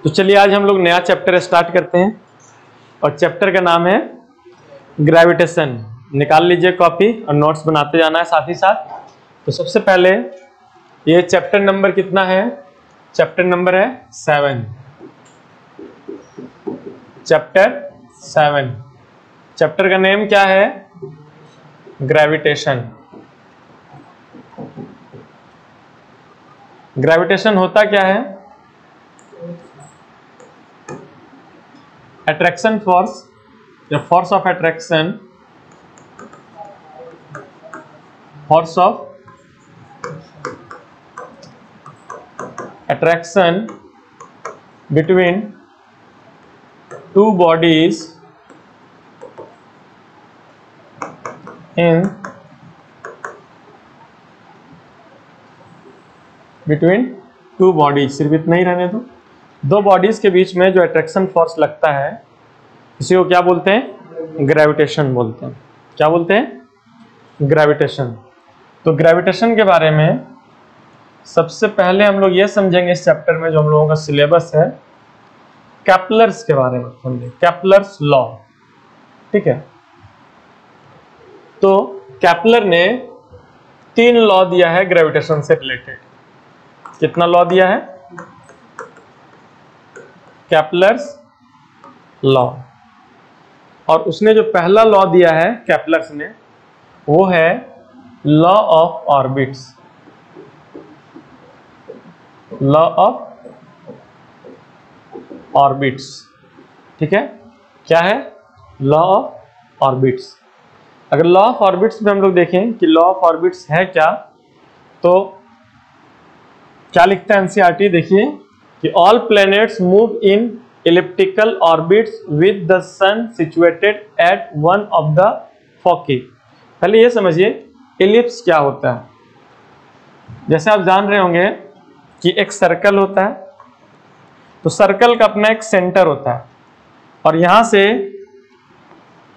तो चलिए आज हम लोग नया चैप्टर स्टार्ट करते हैं और चैप्टर का नाम है ग्रेविटेशन। निकाल लीजिए कॉपी और नोट्स बनाते जाना है साथ ही साथ। तो सबसे पहले ये चैप्टर नंबर कितना है? चैप्टर नंबर है 7। चैप्टर 7। चैप्टर का नेम क्या है? ग्रेविटेशन। ग्रेविटेशन होता क्या है? अट्रैक्शन फोर्स या force of attraction, force of attraction between two bodies in between two bodies, सिर्फ इतना ही रहने दो। दो बॉडीज के बीच में जो अट्रैक्शन फोर्स लगता है इसी को क्या बोलते हैं? ग्रेविटेशन बोलते हैं। क्या बोलते हैं? ग्रेविटेशन। तो ग्रेविटेशन के बारे में सबसे पहले हम लोग ये समझेंगे इस चैप्टर में, जो हम लोगों का सिलेबस है, केपलर्स के बारे में समझेंगे, केपलर्स लॉ। ठीक है, तो केपलर ने 3 लॉ दिया है ग्रेविटेशन से रिलेटेड। कितना लॉ दिया है? Kepler's law. और उसने जो पहला लॉ दिया है केपलर्स ने, वो है law of orbits. Law of orbits. ठीक है, क्या है? Law of orbits. अगर लॉ ऑफ ऑर्बिट्स में हम लोग देखें कि लॉ ऑफ ऑर्बिट्स है क्या, तो क्या लिखता है एनसीईआरटी? देखिए कि all planets move in elliptical orbits with the sun situated at one of the foci. पहले ये समझिए इलिप्स क्या होता है। जैसे आप जान रहे होंगे कि एक सर्कल होता है, तो सर्कल का अपना एक सेंटर होता है और यहां से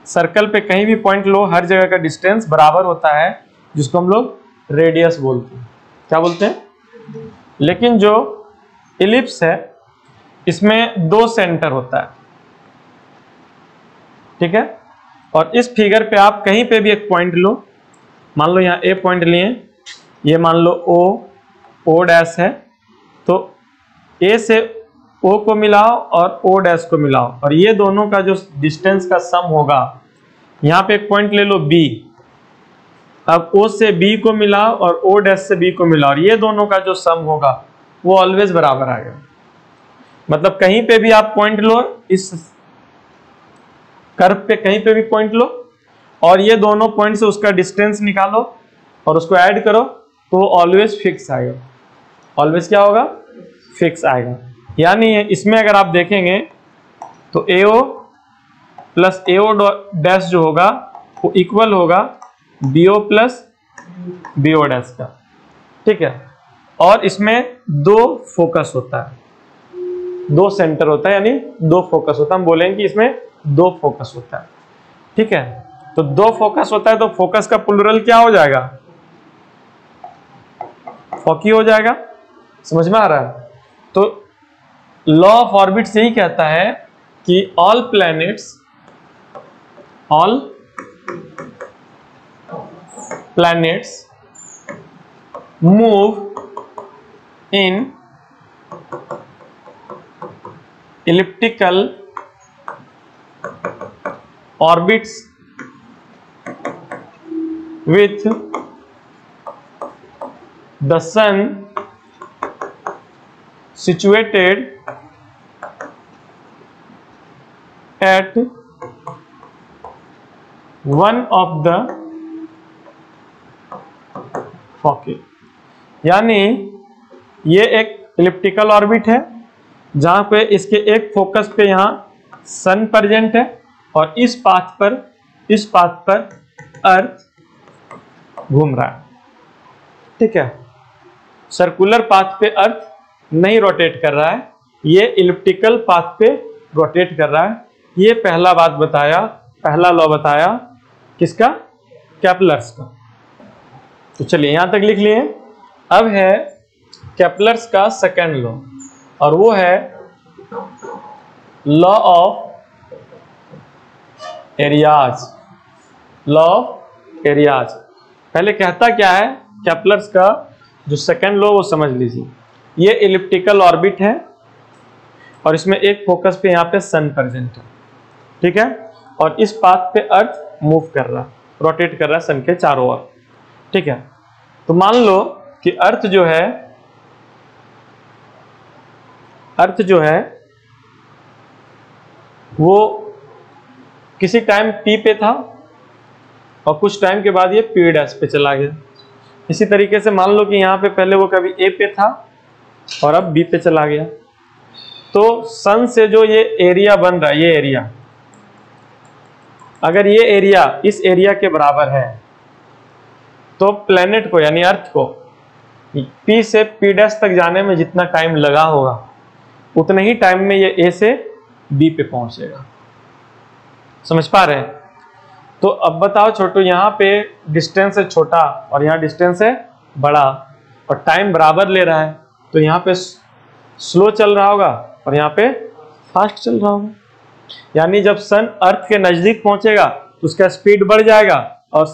सर्कल पे कहीं भी पॉइंट लो, हर जगह का डिस्टेंस बराबर होता है, जिसको हम लोग रेडियस बोलते हैं। क्या बोलते हैं? लेकिन जो इलिप्स है इसमें 2 सेंटर होता है। ठीक है, और इस फिगर पे आप कहीं पे भी एक पॉइंट लो, मान लो यहाँ ए पॉइंट लिए, ये मान लो ओ डैश है, तो ए से ओ को मिलाओ और ओ डैश को मिलाओ, और ये दोनों का जो डिस्टेंस का सम होगा, यहाँ पे एक पॉइंट ले लो बी, अब ओ से बी को मिलाओ और ओ डैश से बी को मिलाओ, और ये दोनों का जो सम होगा वो ऑलवेज बराबर आएगा। मतलब कहीं पे भी आप पॉइंट लो, इस कर्व पे कहीं पे भी पॉइंट लो और ये दोनों पॉइंट से उसका डिस्टेंस निकालो और उसको ऐड करो, तो ऑलवेज फिक्स आएगा। ऑलवेज क्या होगा? फिक्स आएगा। यानी इसमें अगर आप देखेंगे तो AO प्लस AO डैश जो होगा वो इक्वल होगा BO प्लस BO डैश का। ठीक है, और इसमें 2 फोकस होता है, 2 सेंटर होता है, यानी 2 फोकस होता है। हम बोलेंगे कि इसमें 2 फोकस होता है। ठीक है, तो 2 फोकस होता है, तो फोकस का प्लुरल क्या हो जाएगा? फोकी हो जाएगा। समझ में आ रहा है? तो लॉ ऑफ ऑर्बिट्स यही कहता है कि all planets move in elliptical orbits with the sun situated at one of the foci। यानी ये एक इलिप्टिकल ऑर्बिट है जहां पे इसके एक फोकस पे यहां सन प्रेजेंट है और इस पाथ पर अर्थ घूम रहा है। ठीक है, सर्कुलर पाथ पे अर्थ नहीं रोटेट कर रहा है, ये इलिप्टिकल पाथ पे रोटेट कर रहा है। ये पहला बात बताया, पहला लॉ बताया किसका? केपलर्स का। तो चलिए यहां तक लिख लिए। अब है केपलर्स का सेकंड लॉ, और वो है law of areas, law of areas पहले कहता क्या है, केपलर्स का जो सेकंड लॉ वो समझ लीजिए। ये इलिप्टिकल ऑर्बिट है और इसमें एक फोकस पे यहाँ पे सन प्रेजेंट है, ठीक है, और इस पाथ पे अर्थ मूव कर रहा है, रोटेट कर रहा है सन के चारों ओर, ठीक है। तो मान लो कि अर्थ जो है वो किसी टाइम P पे था और कुछ टाइम के बाद ये P डैश पे चला गया। इसी तरीके से मान लो कि यहाँ पे पहले वो कभी A पे था और अब B पे चला गया। तो सन से जो ये एरिया बन रहा है, ये एरिया, अगर ये एरिया इस एरिया के बराबर है तो प्लेनेट को यानी अर्थ को P से P डैश तक जाने में जितना टाइम लगा होगा उतने ही टाइम में ये A से B पे पहुंचेगा। समझ पा रहे हैं? तो अब बताओ छोटू, यहाँ पे डिस्टेंस है छोटा और यहाँ डिस्टेंस है बड़ा और टाइम बराबर ले रहा है, तो यहाँ पे स्लो चल रहा होगा और यहाँ पे फास्ट चल रहा होगा। यानी जब सन अर्थ के नजदीक पहुंचेगा तो उसका स्पीड बढ़ जाएगा और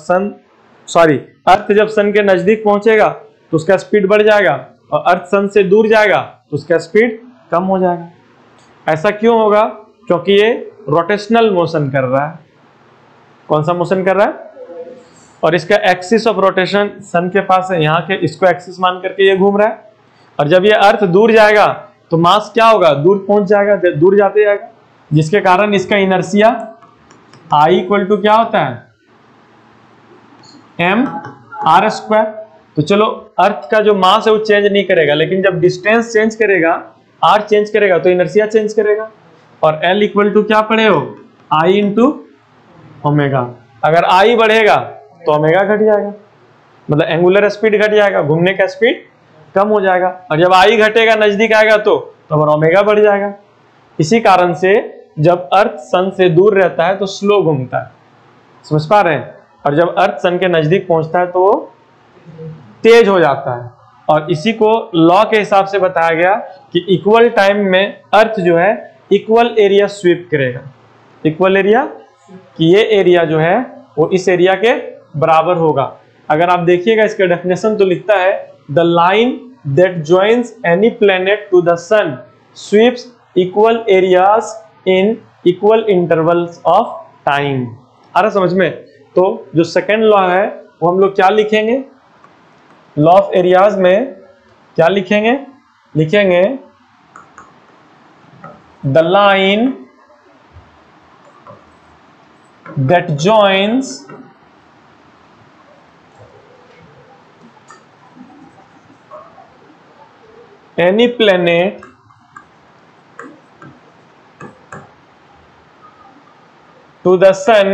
अर्थ जब सन के नजदीक पहुंचेगा तो उसका स्पीड बढ़ जाएगा और अर्थ सन से दूर जाएगा तो उसका स्पीड कम हो जाएगा। ऐसा क्यों होगा? क्योंकि ये रोटेशनल मोशन कर रहा है। कौन सा मोशन कर रहा है? और इसका एक्सिस ऑफ रोटेशन सन के पास है, यहाँ के इसको एक्सिस मान करके ये घूम रहा है। और जब ये अर्थ दूर जाएगा तो मास क्या होगा? दूर पहुंच जाएगा, दूर जाते जाएगा, जिसके कारण इसका इनर्शिया I इक्वल टू क्या होता है? mr²। तो चलो अर्थ का जो मास है वो चेंज नहीं करेगा, लेकिन जब डिस्टेंस चेंज करेगा, r चेंज करेगा तो इनर्शिया चेंज करेगा। और L इक्वल टू क्या पढ़े हो? I into omega. अगर I बढ़ेगा तो ओमेगा घट जाएगा, मतलब एंगुलर स्पीड घट जाएगा, घूमने का स्पीड कम हो जाएगा। और जब I घटेगा, नजदीक आएगा तो ओमेगा बढ़ जाएगा। इसी कारण से जब अर्थ सन से दूर रहता है तो स्लो घूमता है। समझ पा रहे हैं? और जब अर्थ सन के नजदीक पहुंचता है तो वो तेज हो जाता है। और इसी को लॉ के हिसाब से बताया गया कि इक्वल टाइम में अर्थ जो है इक्वल एरिया स्वीप करेगा। इक्वल एरिया कि ये एरिया जो है वो इस एरिया के बराबर होगा। अगर आप देखिएगा इसका डेफिनेशन तो लिखता है the line that joins any planet to the sun sweeps equal areas in equal intervals of time. आ रहा समझ में? तो जो सेकेंड लॉ है वो हम लोग क्या लिखेंगे? लॉ ऑफ एरियाज में क्या लिखेंगे? लिखेंगे the line that joins any planet to the sun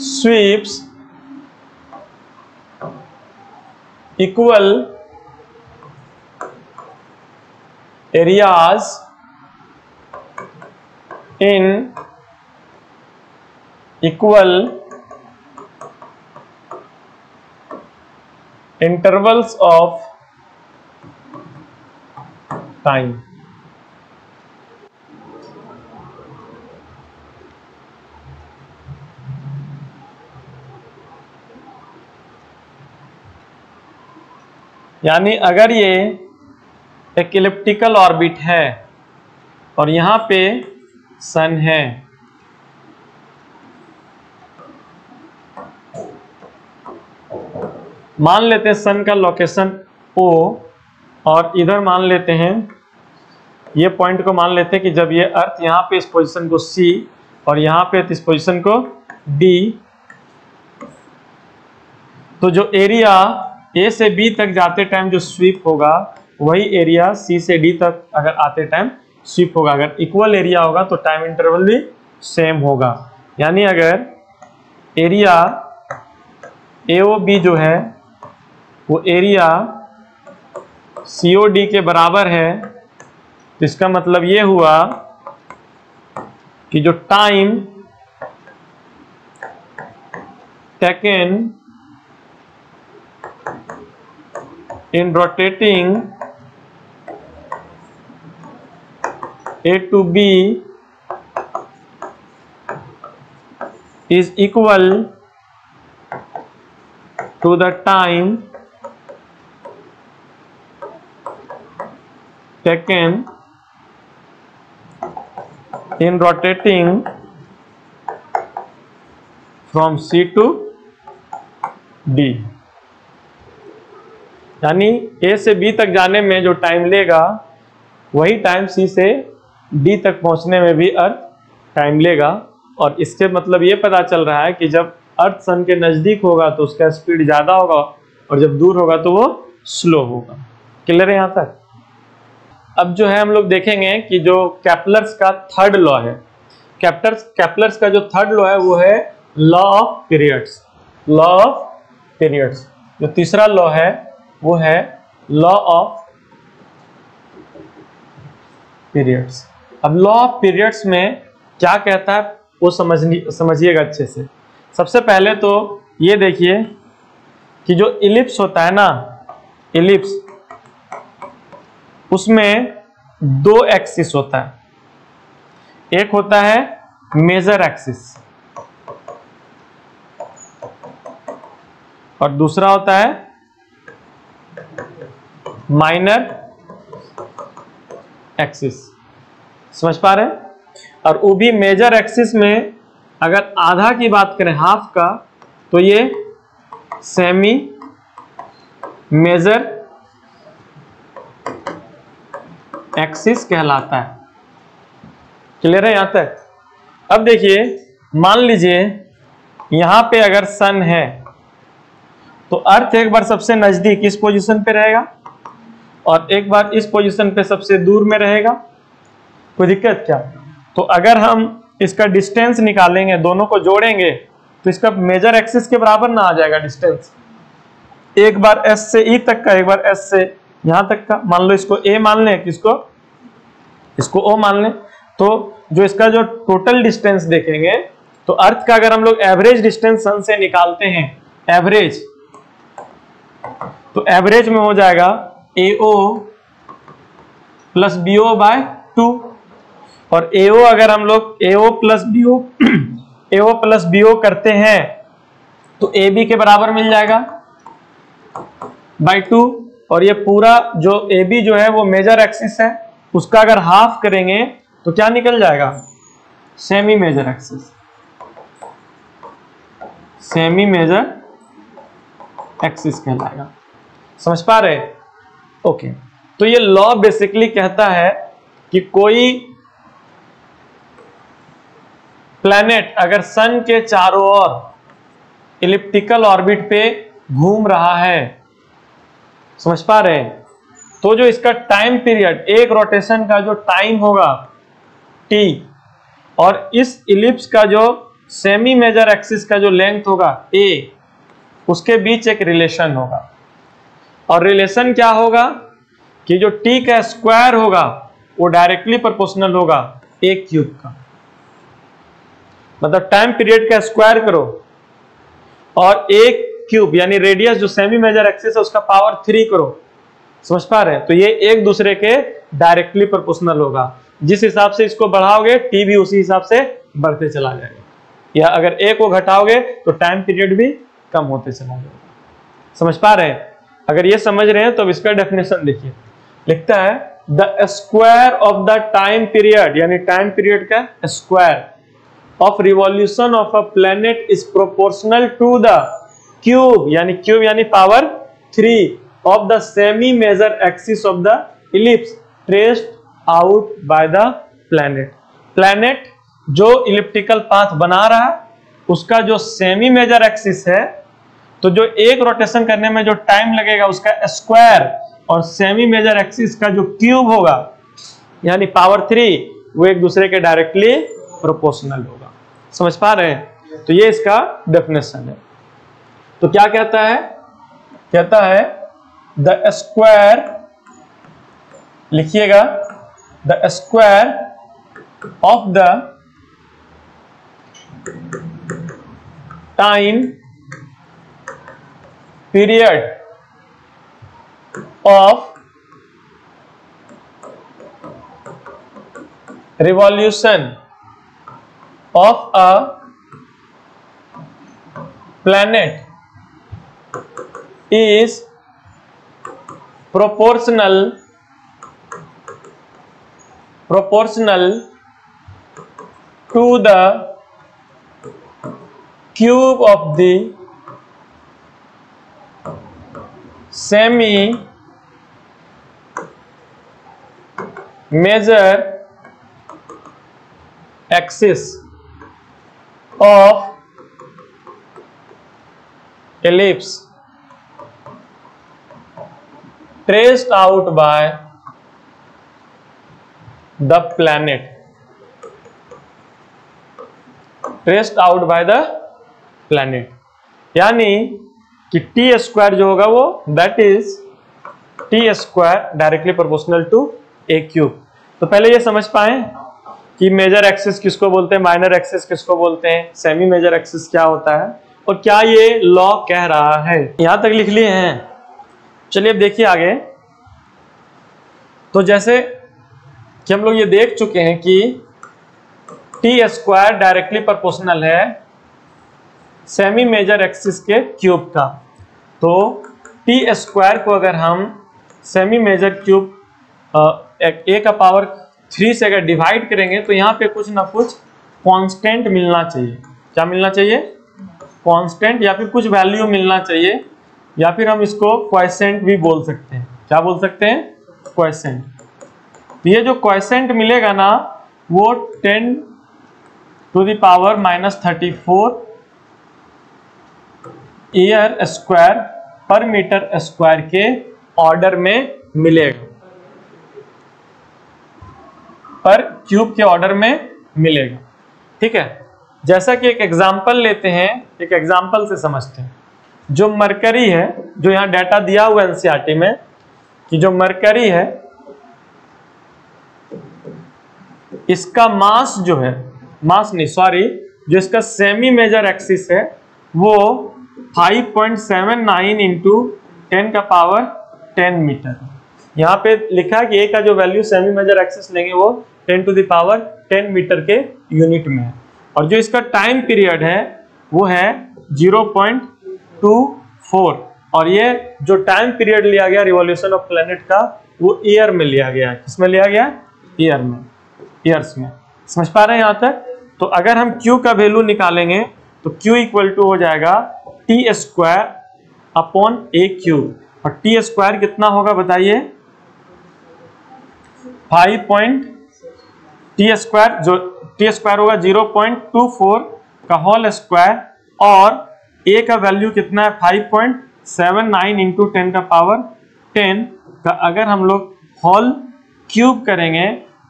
sweeps equal areas in equal intervals of time। यानी अगर ये एक इलिप्टिकल ऑर्बिट है और यहां पे सन है, मान लेते हैं सन का लोकेशन O और इधर मान लेते हैं ये पॉइंट को, मान लेते हैं कि जब ये अर्थ यहाँ पे इस पोजीशन को C और यहाँ पे इस पोजीशन को D, तो जो एरिया A से B तक जाते टाइम जो स्वीप होगा वही एरिया C से D तक अगर आते टाइम स्वीप होगा। अगर इक्वल एरिया होगा तो टाइम इंटरवल भी सेम होगा। यानी अगर एरिया AOB जो है वो एरिया COD के बराबर है, तो इसका मतलब ये हुआ कि जो time taken in rotating A to B is equal to the time taken in rotating from C to D। यानी A से B तक जाने में जो टाइम लेगा वही टाइम C से D तक पहुंचने में भी अर्थ टाइम लेगा। और इससे मतलब ये पता चल रहा है कि जब अर्थ सन के नजदीक होगा तो उसका स्पीड ज्यादा होगा और जब दूर होगा तो वो स्लो होगा। क्लियर है यहाँ तक? अब जो है हम लोग देखेंगे कि जो केपलर्स का थर्ड लॉ है, केपलर्स का जो थर्ड लॉ है वो है law of periods. Law of periods. जो तीसरा लॉ है वो है लॉ ऑफ पीरियड्स। अब लॉ ऑफ पीरियड्स में क्या कहता है वो समझिएगा अच्छे से। सबसे पहले तो ये देखिए कि जो इलिप्स होता है ना, इलिप्स, उसमें दो एक्सिस होता है। एक होता है मेजर एक्सिस और दूसरा होता है माइनर एक्सिस। समझ पा रहे हैं? और वो भी मेजर एक्सिस में अगर आधा की बात करें, हाफ का, तो ये सेमी मेजर एक्सिस कहलाता है। क्लियर है यहां तक? अब देखिए, मान लीजिए यहां पे अगर सन है तो अर्थ एक बार सबसे नजदीक इस पोजीशन पे रहेगा और एक बार इस पोजीशन पे सबसे दूर में रहेगा। कोई दिक्कत क्या? तो अगर हम इसका डिस्टेंस निकालेंगे, दोनों को जोड़ेंगे, तो इसका मेजर एक्सिस के बराबर ना आ जाएगा डिस्टेंस। एक बार एस से ई तक का, एक बार एस से यहां तक का। मान लो इसको ए मान लें, इसको ओ मान लें, तो जो इसका जो टोटल डिस्टेंस देखेंगे तो अर्थ का अगर हम लोग एवरेज डिस्टेंस सन से निकालते हैं, एवरेज, तो एवरेज में हो जाएगा AO प्लस BO बाय 2। और AO अगर हम लोग AO प्लस BO करते हैं तो AB के बराबर मिल जाएगा बाय 2। और ये पूरा जो AB जो है वो मेजर एक्सिस है, उसका अगर हाफ करेंगे तो क्या निकल जाएगा? Semi major axis. Semi major axis कहलाएगा। समझ पा रहे? ओके। तो ये लॉ बेसिकली कहता है कि कोई प्लैनेट अगर सन के चारों ओर इलिप्टिकल ऑर्बिट पे घूम रहा है, समझ पा रहे हैं, तो जो इसका टाइम पीरियड, एक रोटेशन का जो टाइम होगा t, और इस इलिप्स का जो सेमी मेजर एक्सिस का जो लेंथ होगा a, उसके बीच एक रिलेशन होगा। और रिलेशन क्या होगा कि जो t का स्क्वायर होगा वो डायरेक्टली प्रोपोर्शनल होगा a क्यूब का। मतलब टाइम पीरियड का स्क्वायर करो और एक क्यूब यानी रेडियस जो सेमी मेजर एक्सिस है उसका पावर 3 करो। समझ पा रहे हैं? तो ये एक दूसरे के डायरेक्टली प्रोपोर्शनल होगा। जिस हिसाब से इसको बढ़ाओगे टी भी उसी हिसाब से बढ़ते चला जाएगा, या अगर ए को घटाओगे तो टाइम पीरियड भी कम होते चला जाएगा। समझ पा रहे हैं? अगर ये समझ रहे हैं तो इसका डेफिनेशन देखिए, लिखता है the square of the time period, यानी टाइम पीरियड का square of revolution of a planet is proportional to the cube यानी power 3 of the semi major axis of the ellipse traced out by the planet. Planet जो elliptical path बना रहा है उसका जो semi major axis है, तो जो एक रोटेशन करने में जो टाइम लगेगा उसका स्क्वायर, और सेमी मेजर एक्सिस का जो क्यूब होगा यानी पावर 3, वो एक दूसरे के डायरेक्टली प्रोपोर्शनल होगा। समझ पा रहे हैं? तो ये इसका डेफिनेशन है। तो क्या कहता है? कहता है द स्क्वायर, लिखिएगा, the square of the time period of revolution of a planet is proportional to the cube of the semi major axis of ellipse traced out by the planet, traced out by the planet। यानी कि T square जो होगा वो that is T square directly proportional to a cube. तो पहले ये समझ पाए कि मेजर एक्सिस किसको बोलते हैं, माइनर एक्सिस किसको बोलते हैं, सेमी मेजर एक्सिस क्या होता है और क्या ये लॉ कह रहा है। यहां तक लिख लिए हैं। चलिए अब देखिए आगे। तो जैसे कि हम लोग ये देख चुके हैं कि टी स्क्वायर डायरेक्टली प्रोपोर्शनल है सेमी मेजर एक्सिस के क्यूब का। तो टी स्क्वायर को अगर हम सेमी मेजर क्यूब ए का पावर 3 से अगर डिवाइड करेंगे तो यहाँ पे कुछ ना कुछ कांस्टेंट मिलना चाहिए। क्या मिलना चाहिए? कांस्टेंट, या फिर कुछ वैल्यू मिलना चाहिए, या फिर हम इसको क्वोशिएंट भी बोल सकते हैं। क्या बोल सकते हैं? क्वोशिएंट। ये जो क्वोशिएंट मिलेगा ना वो 10 to the power -34 year square पर मीटर स्क्वायर के ऑर्डर में मिलेगा, पर क्यूब के ऑर्डर में मिलेगा। ठीक है, जैसा कि एक एग्जांपल लेते हैं, एक एग्जांपल से समझते हैं। जो मरकरी है, जो यहां डाटा दिया हुआ एनसीईआरटी में कि जो मरकरी है इसका मास जो है, मास नहीं सॉरी, जो इसका सेमी मेजर एक्सिस है वो 5.79 इंटू 10 का पावर 10 मीटर। यहाँ पे लिखा है कि ए का जो वैल्यू सेमी मेजर एक्सिस लेंगे वो 10 टू द पावर 10 मीटर के यूनिट में है, और जो इसका टाइम पीरियड है वो है 0.24, और ये जो टाइम पीरियड लिया गया रिवॉल्यूशन ऑफ प्लेनेट का वो ईयर में लिया गया है। किसमें लिया गया? ईयर में, ईयर्स में। समझ पा रहे हैं यहाँ तक? तो अगर हम Q का वैल्यू निकालेंगे तो Q इक्वल टू हो जाएगा टी स्क्वायर अपॉन ए क्यूब, और टी स्क्वायर कितना होगा बताइए? 5 टी स्क्वायर, जो टी स्क्वायर होगा 0.24 का होल स्क्वायर, और ए का वैल्यू कितना है? 5.79 इंटू 10 का पावर 10 का अगर हम लोग होल क्यूब करेंगे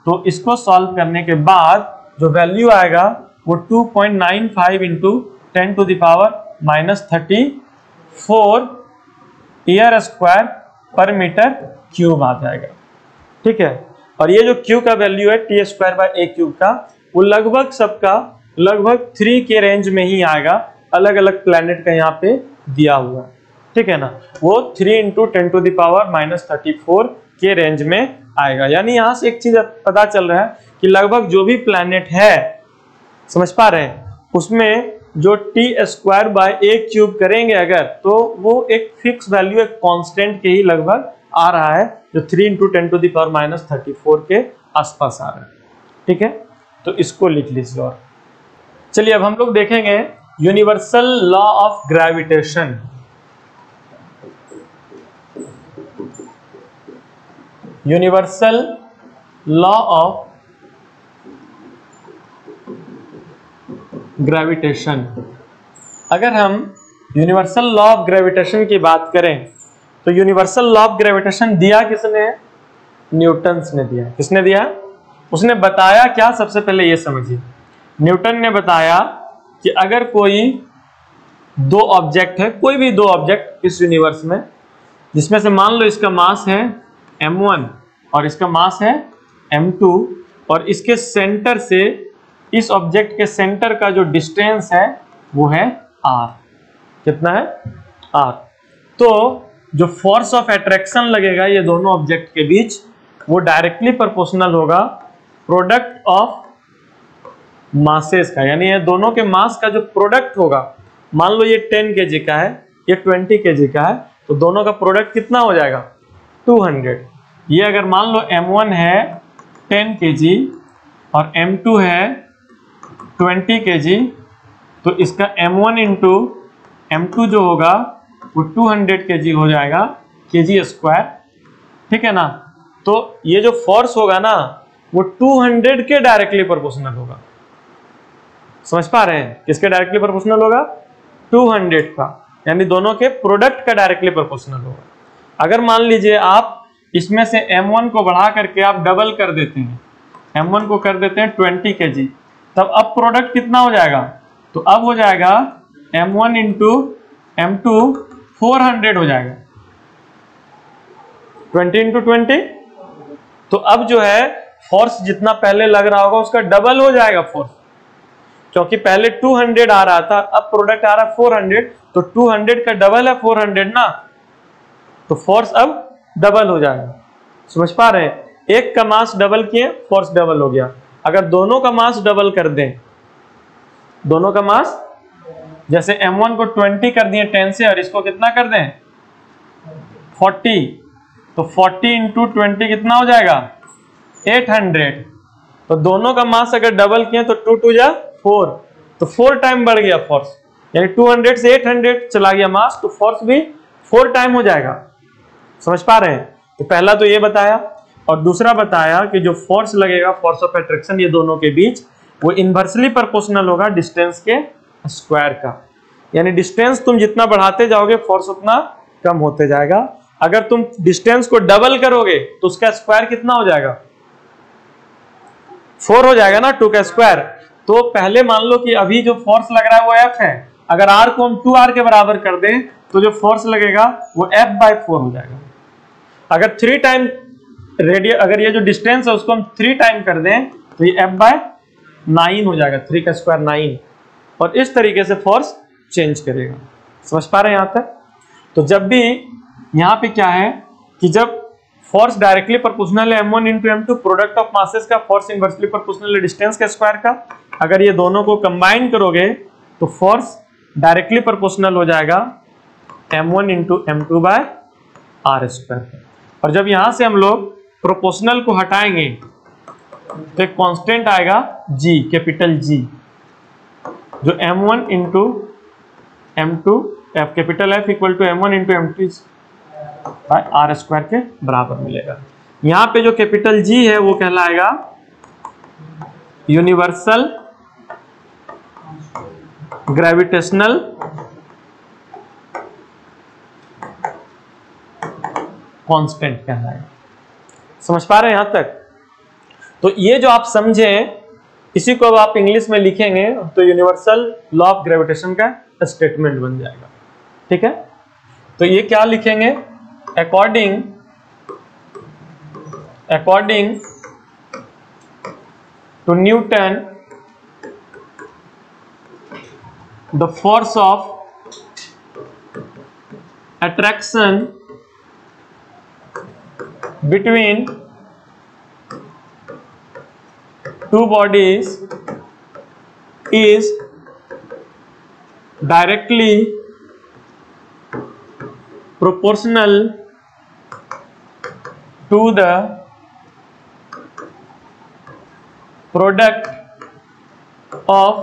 तो इसको सॉल्व करने के बाद जो वैल्यू आएगा वो 2.95 into 10 to the power -34 year square पर मीटर क्यूब आ जाएगा। ठीक है, और ये जो क्यू का वैल्यू है T square by A cube का, वो लगभग सबका लगभग 3 के रेंज में ही आएगा। अलग अलग प्लैनेट का यहाँ पे दिया हुआ है। ठीक है ना, वो 3 इंटू 10 टू द पावर -34 के रेंज में आएगा। यानी यहाँ से एक चीज पता चल रहा है कि लगभग जो भी प्लैनेट है, समझ पा रहे हैं, उसमें जो T square by A cube करेंगे अगर, तो वो एक फिक्स वैल्यू, एक कांस्टेंट के ही लगभग आ रहा है, जो 3 इंटू 10 टू द पावर -34 के आसपास आ रहा है। ठीक है, तो इसको लिख लीजिए। और चलिए अब हम लोग देखेंगे universal law of gravitation. Universal law of gravitation. अगर हम यूनिवर्सल लॉ ऑफ ग्रेविटेशन की बात करें तो यूनिवर्सल लॉ ऑफ ग्रेविटेशन दिया किसने? न्यूटन ने दिया। किसने दिया? उसने बताया क्या? सबसे पहले ये समझिए, न्यूटन ने बताया कि अगर कोई दो ऑब्जेक्ट है, कोई भी दो ऑब्जेक्ट इस यूनिवर्स में, जिसमें से मान लो इसका मास है m1 और इसका मास है m2, और इसके सेंटर से इस ऑब्जेक्ट के सेंटर का जो डिस्टेंस है वो है r। कितना है? r। तो जो फोर्स ऑफ अट्रैक्शन लगेगा ये दोनों ऑब्जेक्ट के बीच वो डायरेक्टली प्रोपोर्शनल होगा प्रोडक्ट ऑफ मासेस का, यानी ये दोनों के मास का जो प्रोडक्ट होगा, मान लो ये 10 kg का है, ये 20 kg का है, तो दोनों का प्रोडक्ट कितना हो जाएगा 200। ये अगर मान लो M1 है 10 kg और M2 है 20 kg, तो इसका M1 इंटू M2 जो होगा वो 200 kg हो जाएगा, kg स्क्वायर, ठीक है ना। तो ये जो फोर्स होगा ना वो 200 के डायरेक्टली प्रोपोर्शनल होगा। समझ पा रहे हैं, किसके डायरेक्टली प्रोपोर्शनल होगा 200 का, यानी दोनों के प्रोडक्ट का डायरेक्टली प्रोपोर्शनल होगा। अगर मान लीजिए आप इसमें से M1 को बढ़ा करके आप डबल कर देते हैं, M1 को कर देते हैं 20 kg, तब अब प्रोडक्ट कितना हो जाएगा, तो अब हो जाएगा M1 इंटू M2 400 हो जाएगा, 20 इंटू 20। तो अब जो है फोर्स जितना पहले लग रहा होगा उसका डबल हो जाएगा फोर्स, क्योंकि पहले 200 आ रहा था, अब प्रोडक्ट आ रहा है 400, तो 200 का डबल है 400 ना, तो फोर्स अब डबल हो जाएगा। समझ पा रहे हैं, एक का मास डबल किए फोर्स डबल हो गया। अगर दोनों का मास डबल कर दें, दोनों का मास, जैसे M1 को 20 कर दिए 10 से और इसको कितना कर दें 40, तो 40 इंटू 20 कितना हो जाएगा 800। तो दोनों का मास अगर डबल किए तो 2 2 जा 4, तो 4 टाइम बढ़ गया फोर्स, यानी 200 से 800 चला गया मास, तो फोर्स भी 4 टाइम हो जाएगा। समझ पा रहे हैं, तो पहला तो ये बताया, और दूसरा बताया कि जो फोर्स लगेगा, फोर्स ऑफ अट्रैक्शन ये दोनों के बीच, वो इनवर्सली प्रोपोर्शनल होगा डिस्टेंस के स्क्वायर का, यानी डिस्टेंस तुम जितना बढ़ाते जाओगे फोर्स उतना कम होते जाएगा। अगर तुम डिस्टेंस को डबल करोगे तो उसका स्क्वायर कितना हो जाएगा 4 हो जाएगा ना, 2 का स्क्वायर। तो पहले मान लो कि अभी जो फोर्स लग रहा है वो F है, अगर R को हम 2R के बराबर कर दें तो जो फोर्स लगेगा वो F/4 हो जाएगा। अगर 3 टाइम रेडियस, अगर ये जो डिस्टेंस है उसको हम 3 टाइम कर दें तो ये F/9 हो जाएगा, 3 का स्क्वायर 9, और इस तरीके से फोर्स चेंज करेगा। समझ पा रहे हैं यहाँ तक। तो जब भी यहाँ पे क्या है कि जब फोर्स डायरेक्टली प्रोपोर्शनल है M1 into M2 product of masses का, फोर्स इनवर्सली प्रोपोर्शनल है डिस्टेंस के स्क्वायर का, अगर ये दोनों को कंबाइन करोगे तो फोर्स डायरेक्टली प्रोपोर्शनल हो जाएगा M1 into M2 by R square. और जब यहां से हम लोग प्रोपोर्शनल को हटाएंगे तो एक कांस्टेंट आएगा G, कैपिटल G, जो M1 into M2 F, capital F equal to M1 into M2 by R square के बराबर मिलेगा। यहां पे जो कैपिटल G है वो कहलाएगा यूनिवर्सल ग्रेविटेशनल कांस्टेंट कहलाएगा। समझ पा रहे हैं यहां तक। तो ये जो आप समझे, इसी को अब आप इंग्लिश में लिखेंगे तो यूनिवर्सल लॉ ऑफ ग्रेविटेशन का स्टेटमेंट बन जाएगा। ठीक है, तो ये क्या लिखेंगे, according to Newton the force of attraction between two bodies is directly proportional to the product of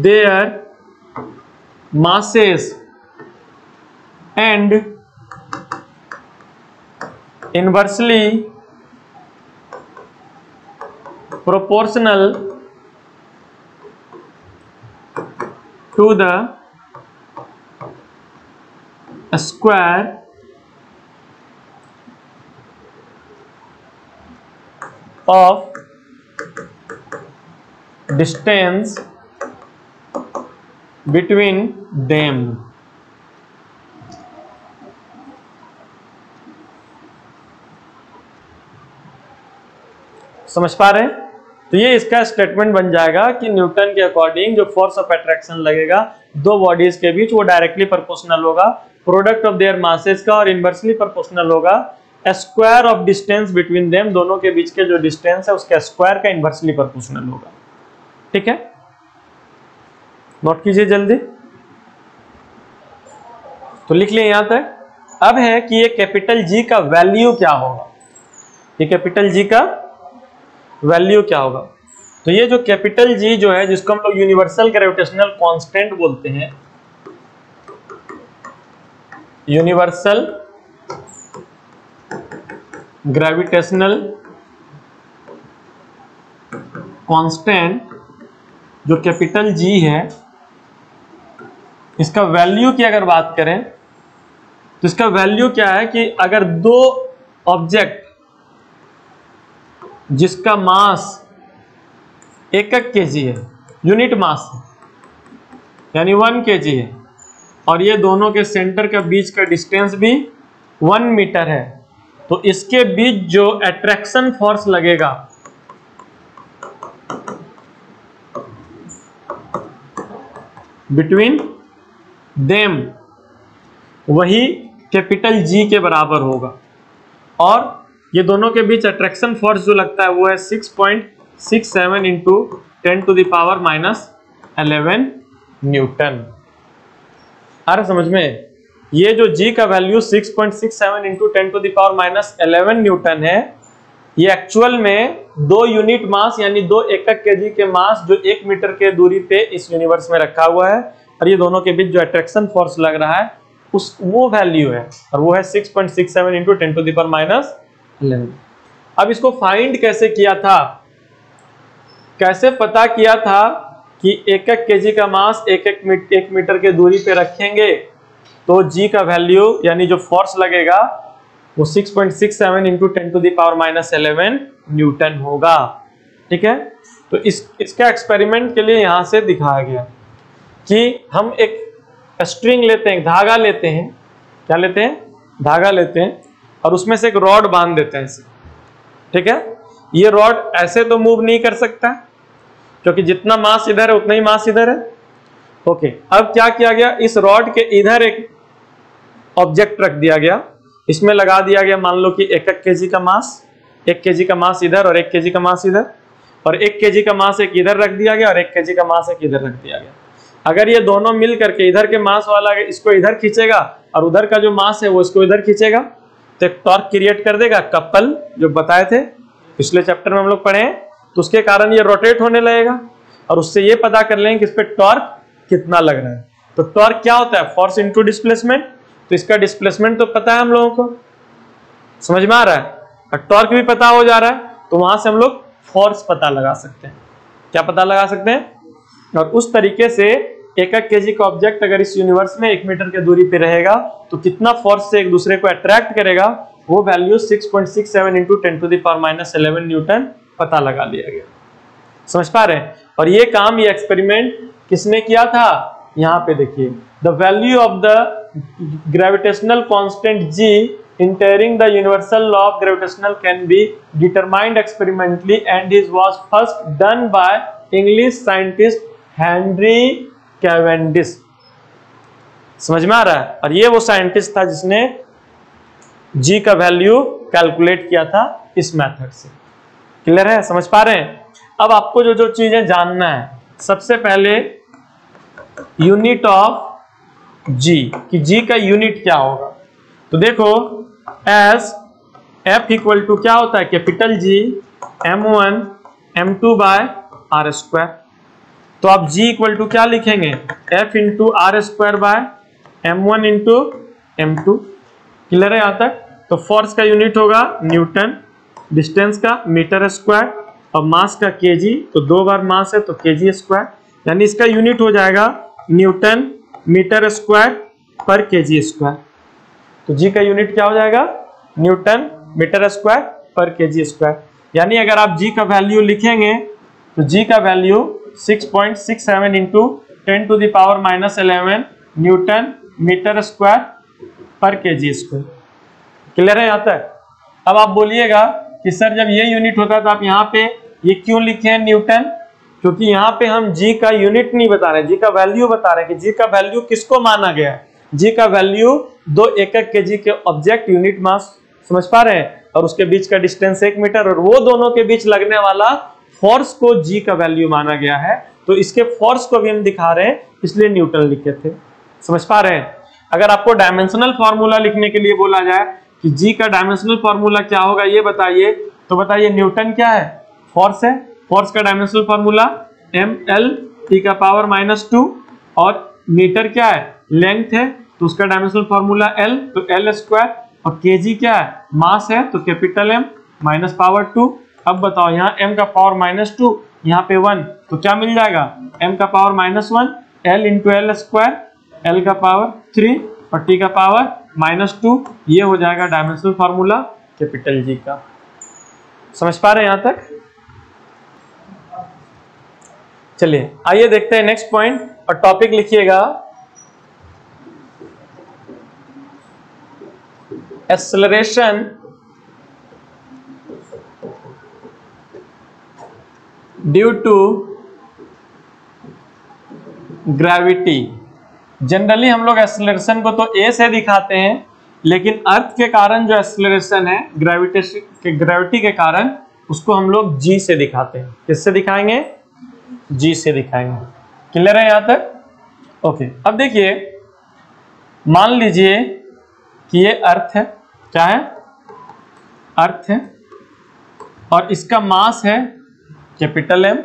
their masses and inversely proportional to the square of distance between them। समझ पा रहे हैं। तो ये इसका स्टेटमेंट बन जाएगा कि न्यूटन के अकॉर्डिंग जो फोर्स ऑफ अट्रैक्शन लगेगा दो बॉडीज के बीच, वो डायरेक्टली प्रोपोर्शनल होगा प्रोडक्ट ऑफ देयर मासेस का, और इनवर्सली प्रोपोर्शनल होगा square of distance between them, दोनों के बीच के जो डिस्टेंस है उसके स्क्वायर का इनवर्सली प्रोपोर्शनल होगा। ठीक है, नोट कीजिए जल्दी। तो लिख लिए यहां तक। अब है कि ये कैपिटल जी का वैल्यू क्या होगा, ये कैपिटल जी का वैल्यू क्या होगा। तो ये जो कैपिटल जी जो है, जिसको हम लोग यूनिवर्सल ग्रेविटेशनल कांस्टेंट बोलते हैं, यूनिवर्सल ग्रेविटेशनल कांस्टेंट जो कैपिटल जी है, इसका वैल्यू की अगर बात करें तो इसका वैल्यू क्या है कि अगर दो ऑब्जेक्ट जिसका मास 1 kg है, यूनिट मास है, यानी 1 kg है, और ये दोनों के सेंटर के बीच का डिस्टेंस भी 1 मीटर है, तो इसके बीच जो अट्रैक्शन फोर्स लगेगा बिटवीन देम, वही कैपिटल जी के बराबर होगा। और ये दोनों के बीच अट्रैक्शन फोर्स जो लगता है वो है 6.67 इंटू 10⁻⁻11 न्यूटन। आ रहा समझ में? ये जो जी का वैल्यू 6.67 इंटू 10⁻11 न्यूटन है, ये एक्चुअल में 2 यूनिट मास यानी 2 एकक केजी के मास जो 1 मीटर के दूरी पे इस यूनिवर्स में रखा हुआ है, और ये दोनों के बीच जो अट्रैक्शन फोर्स लग रहा है उस वो वैल्यू है, और वो है 6.67 इंटू 10⁻11। अब इसको फाइंड कैसे किया था, कैसे पता किया था कि 1 केजी का मास 1 मीटर के दूरी पे रखेंगे तो जी का वैल्यू यानी जो फोर्स लगेगा वो 6.67 इंटू 10⁻11 न्यूटन होगा। ठीक है, तो इसका एक्सपेरिमेंट के लिए यहां से दिखाया गया कि हम एक स्ट्रिंग लेते हैं, धागा लेते हैं, क्या लेते हैं, धागा लेते हैं, और उसमें से एक रॉड बांध देते हैं इसे। ठीक है, ये रॉड ऐसे तो मूव नहीं कर सकता क्योंकि जितना मास इधर है उतना ही मास इधर है। ओके, अब क्या किया गया, इस रॉड के इधर एक ऑब्जेक्ट रख दिया गया, इसमें लगा दिया गया मान लो कि 1 केजी का मास, 1 केजी का मास इधर और 1 केजी का मास इधर, और 1 केजी का मास एक इधर रख दिया गया और 1 केजी का मास एक इधर रख दिया गया। अगर ये दोनों मिल करके इधर के मास वाला इसको इधर खींचेगा और उधर का जो मास है वो इसको इधर खींचेगा, तो एक टॉर्क क्रिएट कर देगा, कपल जो बताए थे पिछले चैप्टर में हम लोग पढ़े हैं, तो उसके कारण ये रोटेट होने लगेगा और उससे ये पता कर लेंगे कि इस पे टॉर्क कितना लग रहा है। तो टॉर्क क्या होता है, फोर्स इनटू डिस्प्लेसमेंट, तो इसका डिस्प्लेसमेंट तो पता है हम लोगों को, समझ में आ रहा है, और टॉर्क भी पता हो जा रहा है, तो वहां से हम लोग फोर्स पता लगा सकते हैं। क्या पता लगा सकते हैं, और उस तरीके से 1 केजी का ऑब्जेक्ट अगर इस यूनिवर्स में 1 मीटर की दूरी पे रहेगा तो कितना फोर्स से एक दूसरे को अट्रैक्ट करेगा, वो वैल्यू 6.67 इंटू 10⁻11 न्यूटन पता लगा लिया गया। समझ पा रहे हैं? और ये काम, ये एक्सपेरिमेंट किसने किया था, यहाँ पे देखिए, the value of the gravitational constant g entering the universal law of gravitation can be determined experimentally, and it was first done by English scientist Henry Cavendish। समझ में आ रहा है? और ये वो साइंटिस्ट था जिसने g का वैल्यू कैलकुलेट किया था इस मेथड से। क्लियर है, समझ पा रहे हैं? अब आपको जो जो चीजें जानना है, सबसे पहले यूनिट ऑफ g, कि g का यूनिट क्या होगा। तो देखो, एस एफ इक्वल टू क्या होता है, capital G m1 m2 by R square. तो आप g इक्वल टू क्या लिखेंगे, f into R square by m1 into m2। Clear है यहाँ तक? तो फोर्स का यूनिट होगा न्यूटन, डिस्टेंस का मीटर स्क्वायर, और मास का केजी, तो 2 बार मास है तो केजी स्क्वायर, यानी इसका यूनिट हो जाएगा न्यूटन मीटर स्क्वायर पर केजी स्क्वायर। तो जी का यूनिट क्या हो जाएगा, न्यूटन मीटर स्क्वायर पर केजी स्क्वायर। यानी अगर आप जी का वैल्यू लिखेंगे तो जी का value 6.67 into 10⁻11 newton meter square पर केजी स्क्वायर। क्लियर है यहाँ तक? अब आप बोलिएगा कि सर जब ये यूनिट होता है तो आप यहाँ पे ये क्यों लिखे हैं न्यूटन, क्योंकि यहाँ पे हम जी का यूनिट नहीं बता रहे, जी का वैल्यू बता रहे हैं कि जी का वैल्यू किसको माना गया है। जी का वैल्यू 2 एकक केजी के ऑब्जेक्ट यूनिट मास समझ पा रहे हैं, और उसके बीच का डिस्टेंस 1 मीटर, और वो दोनों के बीच लगने वाला फोर्स को जी का वैल्यू माना गया है। तो इसके फोर्स को भी हम दिखा रहे हैं, इसलिए न्यूटन लिखे थे। समझ पा रहे हैं। अगर आपको डायमेंशनल फॉर्मूला लिखने के लिए बोला जाए कि जी का डायमेंशनल फॉर्मूला क्या होगा ये बताइए, तो बताइए न्यूटन क्या है, फोर्स है। फोर्स का डायमेंशनल फॉर्मूला mL⁻⁻², और मीटर क्या है, लेंथ है, तो उसका डायमेंशनल फॉर्मूला L, तो L², और kg क्या है, मास है, तो कैपिटल M माइनस पावर 2। अब बताओ यहाँ m का पावर -2, यहाँ पे 1, तो क्या मिल जाएगा, m का power -1 L into L², L का पावर 3 और t का पावर -2। ये हो जाएगा डायमेंशनल फॉर्मूला कैपिटल G का। समझ पा रहे हैं यहां तक। चलिए आइए देखते हैं नेक्स्ट पॉइंट, और टॉपिक लिखिएगा acceleration due to gravity. Generally हम लोग एक्सेलरेशन को तो ए से दिखाते हैं, लेकिन अर्थ के कारण जो एक्सेलरेशन है ग्रेविटी के कारण, उसको हम लोग जी से दिखाते हैं। किससे दिखाएंगे, जी से दिखाएंगे। क्लियर है यहां तक? ओके। अब देखिए, मान लीजिए कि ये अर्थ है, क्या है, अर्थ है, और इसका मास है कैपिटल M,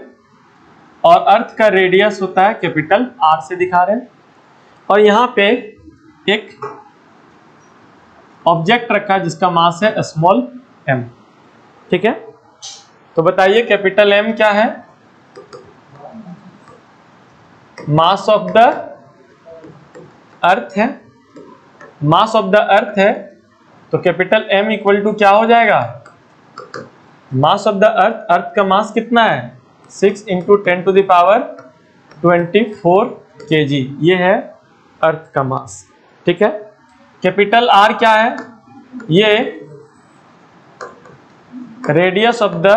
और अर्थ का रेडियस होता है कैपिटल R से दिखा रहे हैं, और यहां पे एक ऑब्जेक्ट रखा है जिसका मास है स्मॉल m। ठीक है, तो बताइए कैपिटल M क्या है, मास ऑफ द अर्थ है, मास ऑफ द अर्थ है, तो कैपिटल M इक्वल टू क्या हो जाएगा, मास ऑफ द अर्थ, अर्थ का मास कितना है 6 × 10⁻24 kg, ये है अर्थ का मास। ठीक है, कैपिटल R क्या है, ये रेडियस ऑफ द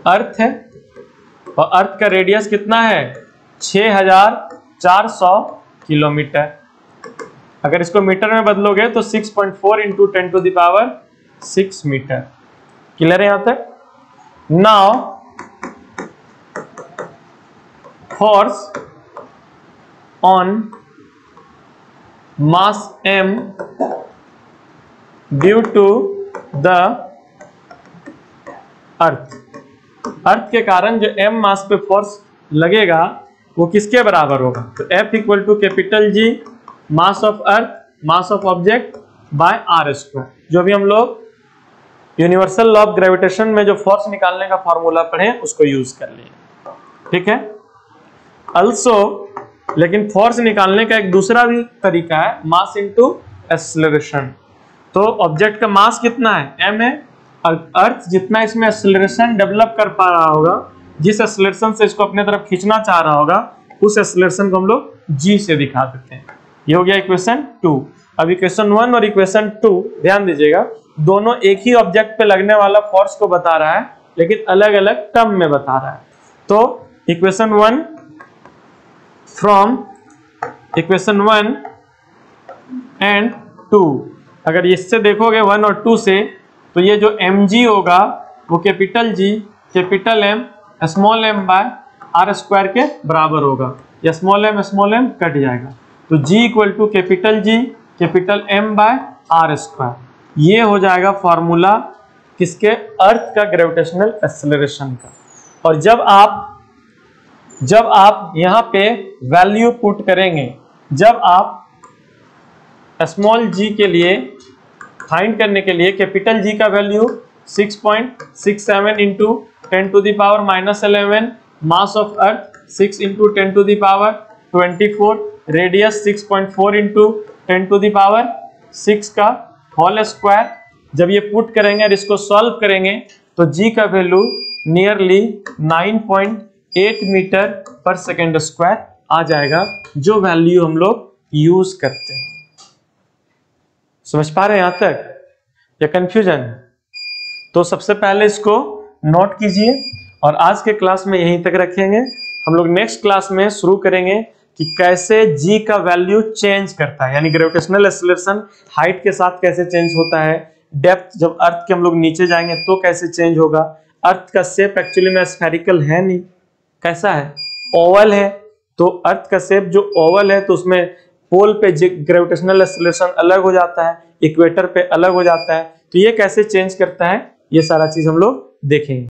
अर्थ है, और अर्थ का रेडियस कितना है 6400 किलोमीटर। अगर इसको मीटर में बदलोगे तो 6.4 × 10⁻6 मीटर। क्लियर है यहां तक? Now force on mass m due to the earth, earth के कारण जो m मास पे फोर्स लगेगा वो किसके बराबर होगा, तो F equal to capital G mass of Earth, mass of object by r²। जो भी हम लोग यूनिवर्सल लॉ ऑफ ग्रेविटेशन में जो फोर्स निकालने का फॉर्मूला पढ़े उसको यूज कर लिए। ठीक है, अल्सो लेकिन फोर्स निकालने का एक दूसरा भी तरीका है, मास इनटू एक्सेलरेशन। तो ऑब्जेक्ट का मास कितना है m है, और अर्थ जितना इसमें एक्सेलरेशन डेवलप कर पा रहा होगा, जिस एक्सेलरेशन से इसको अपने तरफ खींचना चाह रहा होगा, उस एक्सेलरेशन को हम लोग g से दिखा देते हैं। ये हो गया इक्वेशन 2। अब इक्वेशन 1 और इक्वेशन 2 ध्यान दीजिएगा, दोनों एक ही ऑब्जेक्ट पे लगने वाला फोर्स को बता रहा है, लेकिन अलग अलग टर्म में बता रहा है। तो इक्वेशन 1 फ्रॉम इक्वेशन 1 एंड 2, अगर इससे देखोगे 1 और 2 से, तो ये जो mg होगा वो capital G capital M small m by r² के बराबर होगा। या स्मॉल m कट जाएगा, तो G equal to capital G capital M by r²। ये हो जाएगा फॉर्मूला किसके, अर्थ का ग्रेविटेशनल एक्सेलरेशन का। और जब आप यहाँ पे वैल्यू पुट करेंगे, जब आप स्मॉल g के लिए फाइंड करने के लिए कैपिटल G का value 6.67 × 10⁻11, mass of earth 6 × 10⁻24, radius 6.4 × 10⁻6 का होल स्क्वायर, जब ये पुट करेंगे और इसको सॉल्व करेंगे तो G का वैल्यू नियरली 9.8 मीटर पर सेकेंड स्क्वायर आ जाएगा, जो वैल्यू हम लोग यूज करते हैं। समझ पा रहे हैं यहां तक या कंफ्यूजन? तो सबसे पहले इसको नोट कीजिए, और आज के क्लास में यहीं तक रखेंगे। हम लोग नेक्स्ट क्लास में शुरू करेंगे कि कैसे g का वैल्यू चेंज करता है, यानी ग्रेविटेशनल एक्सेलरेशन हाइट के साथ कैसे चेंज होता है, डेप्थ जब अर्थ के हम लोग नीचे जाएंगे तो कैसे चेंज होगा। अर्थ का शेप एक्चुअली में स्फेरिकल है नहीं, कैसा है, ओवल है। तो अर्थ का शेप जो ओवल है तो उसमें पोल पे ग्रेविटेशनल एक्सेलरेशन अलग हो जाता है, इक्वेटर पे अलग हो जाता है। तो ये कैसे चेंज करता है, ये सारा चीज हम लोग देखेंगे।